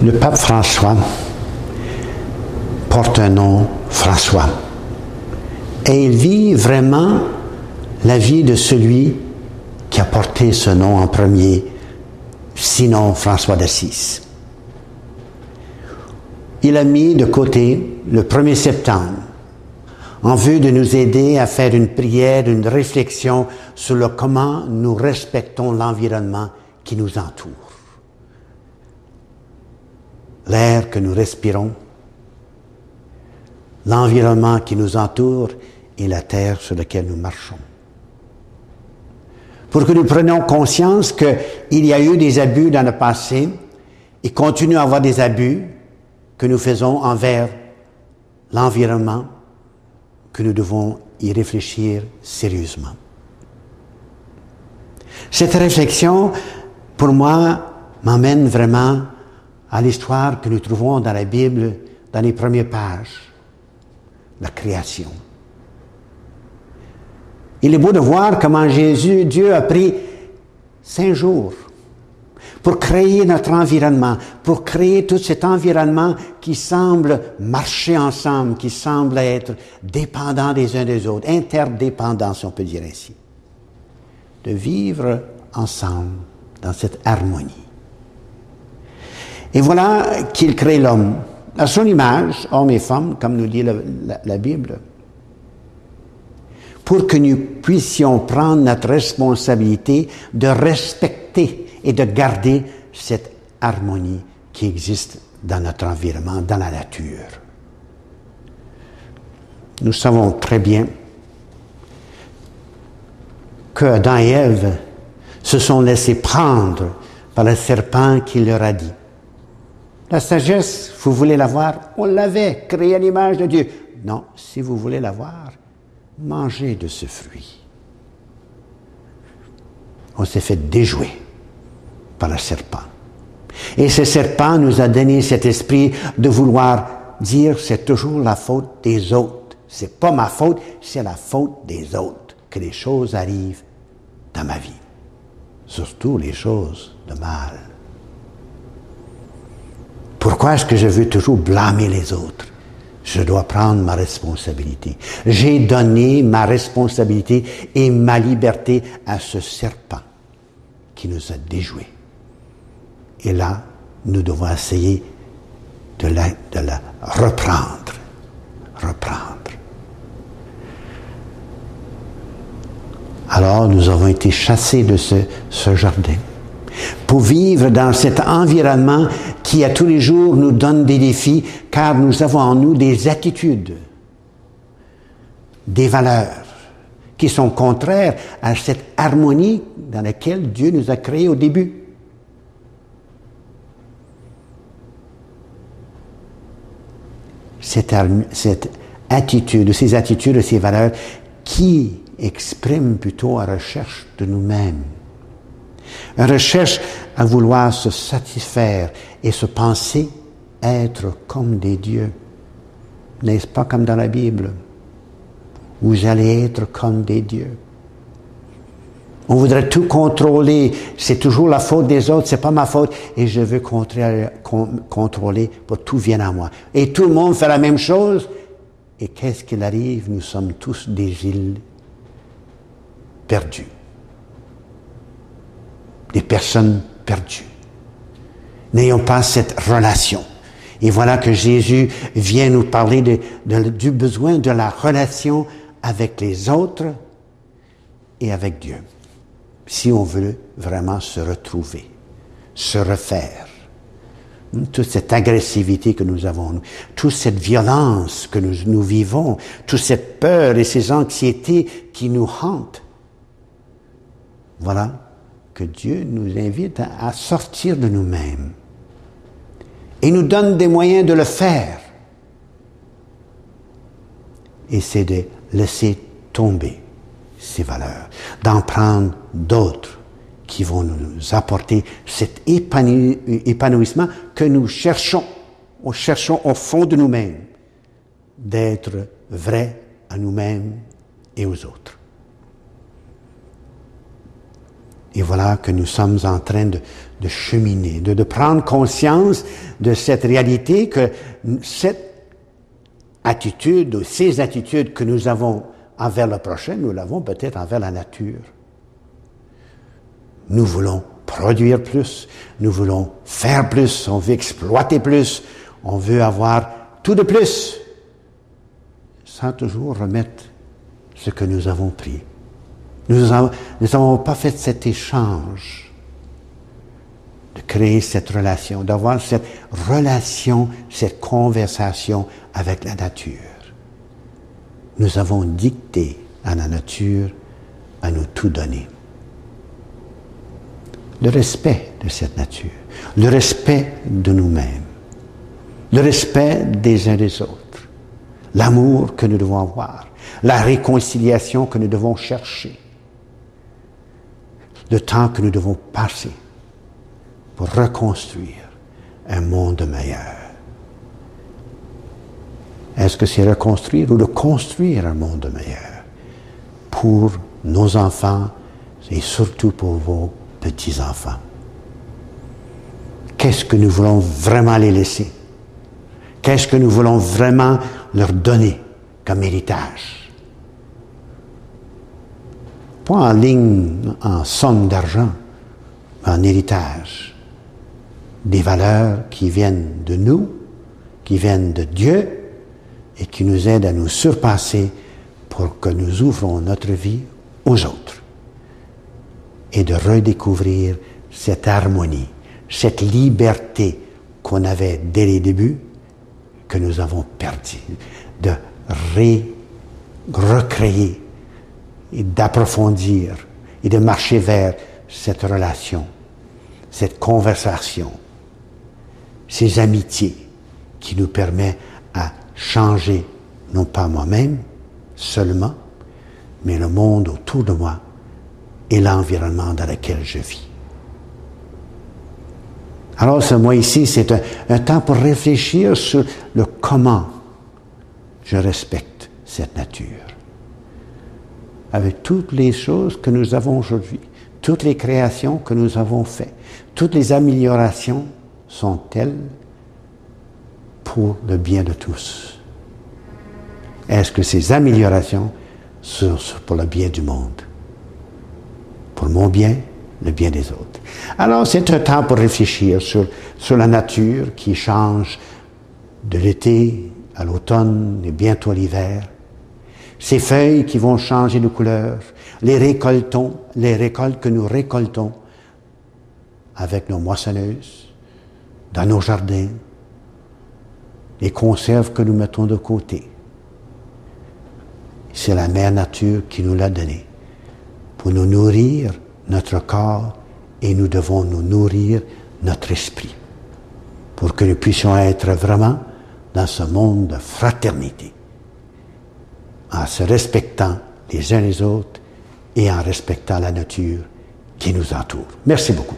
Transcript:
Le pape François porte un nom François. Et il vit vraiment la vie de celui qui a porté ce nom en premier, sinon François d'Assise. Il a mis de côté le 1er septembre en vue de nous aider à faire une prière, une réflexion sur le comment nous respectons l'environnement qui nous entoure. L'air que nous respirons, l'environnement qui nous entoure et la terre sur laquelle nous marchons. Pour que nous prenions conscience qu'il y a eu des abus dans le passé et continue à avoir des abus que nous faisons envers l'environnement, que nous devons y réfléchir sérieusement. Cette réflexion, pour moi, m'emmène vraiment à l'histoire que nous trouvons dans la Bible, dans les premières pages, la création. Il est beau de voir comment Dieu a pris 5 jours pour créer notre environnement, pour créer tout cet environnement qui semble marcher ensemble, qui semble être dépendant des uns des autres, interdépendant, si on peut dire ainsi. De vivre ensemble dans cette harmonie. Et voilà qu'il crée l'homme, à son image, hommes et femmes, comme nous dit la Bible, pour que nous puissions prendre notre responsabilité de respecter et de garder cette harmonie qui existe dans notre environnement, dans la nature. Nous savons très bien que Adam et Ève se sont laissés prendre par le serpent qui leur a dit: la sagesse, vous voulez la voir? On l'avait, créée à l'image de Dieu. Non, si vous voulez la voir, mangez de ce fruit. On s'est fait déjouer par le serpent. Et ce serpent nous a donné cet esprit de vouloir dire c'est toujours la faute des autres. C'est pas ma faute, c'est la faute des autres que les choses arrivent dans ma vie. Surtout les choses de mal. Pourquoi est-ce que je veux toujours blâmer les autres? Je dois prendre ma responsabilité. J'ai donné ma responsabilité et ma liberté à ce serpent qui nous a déjoués. Et là, nous devons essayer de la reprendre. Alors, nous avons été chassés de ce jardin pour vivre dans cet environnement qui, à tous les jours, nous donne des défis, car nous avons en nous des attitudes, des valeurs qui sont contraires à cette harmonie dans laquelle Dieu nous a créés au début. Cette attitude, ces attitudes, ces valeurs qui expriment plutôt la recherche de nous-mêmes. Une recherche à vouloir se satisfaire et se penser être comme des dieux. N'est-ce pas comme dans la Bible? Vous allez être comme des dieux. On voudrait tout contrôler. C'est toujours la faute des autres, c'est pas ma faute. Et je veux contrôler pour que tout vienne à moi. Et tout le monde fait la même chose. Et qu'est-ce qu'il arrive? Nous sommes tous des îles perdues. Des personnes perdues. N'ayons pas cette relation. Et voilà que Jésus vient nous parler du besoin de la relation avec les autres et avec Dieu. Si on veut vraiment se retrouver, se refaire. Toute cette agressivité que nous avons, toute cette violence que nous vivons, toute cette peur et ces anxiétés qui nous hantent. Voilà que Dieu nous invite à sortir de nous-mêmes et nous donne des moyens de le faire. Et c'est de laisser tomber ces valeurs, d'en prendre d'autres qui vont nous apporter cet épanouissement que nous cherchons au fond de nous-mêmes, d'être vrais à nous-mêmes et aux autres. Et voilà que nous sommes en train de cheminer, de prendre conscience de cette réalité que cette attitude, ou ces attitudes que nous avons envers le prochain, nous l'avons peut-être envers la nature. Nous voulons produire plus, nous voulons faire plus, on veut exploiter plus, on veut avoir tout de plus, sans toujours remettre ce que nous avons pris. Nous n'avons pas fait cet échange, de créer cette relation, d'avoir cette relation, cette conversation avec la nature. Nous avons dicté à la nature à nous tout donner. Le respect de cette nature, le respect de nous-mêmes, le respect des uns des autres, l'amour que nous devons avoir, la réconciliation que nous devons chercher, le temps que nous devons passer pour reconstruire un monde meilleur. Est-ce que c'est reconstruire ou de construire un monde meilleur pour nos enfants et surtout pour vos petits-enfants? Qu'est-ce que nous voulons vraiment les laisser? Qu'est-ce que nous voulons vraiment leur donner comme héritage? Pas en ligne, en somme d'argent, mais en héritage. Des valeurs qui viennent de nous, qui viennent de Dieu et qui nous aident à nous surpasser pour que nous ouvrons notre vie aux autres. Et de redécouvrir cette harmonie, cette liberté qu'on avait dès les débuts, que nous avons perdue, de recréer et d'approfondir et de marcher vers cette relation, cette conversation, ces amitiés qui nous permettent à changer, non pas moi-même seulement, mais le monde autour de moi et l'environnement dans lequel je vis. Alors ce mois ici, c'est un temps pour réfléchir sur le comment je respecte cette nature. Avec toutes les choses que nous avons aujourd'hui, toutes les créations que nous avons faites, toutes les améliorations sont-elles pour le bien de tous? Est-ce que ces améliorations sont pour le bien du monde? Pour mon bien, le bien des autres. Alors, c'est un temps pour réfléchir sur la nature qui change de l'été à l'automne et bientôt à l'hiver. Ces feuilles qui vont changer de couleur, les récoltes que nous récoltons avec nos moissonneuses, dans nos jardins, les conserves que nous mettons de côté. C'est la mère nature qui nous l'a donné pour nous nourrir notre corps et nous devons nous nourrir notre esprit pour que nous puissions être vraiment dans ce monde de fraternité, en se respectant les uns les autres et en respectant la nature qui nous entoure. Merci beaucoup.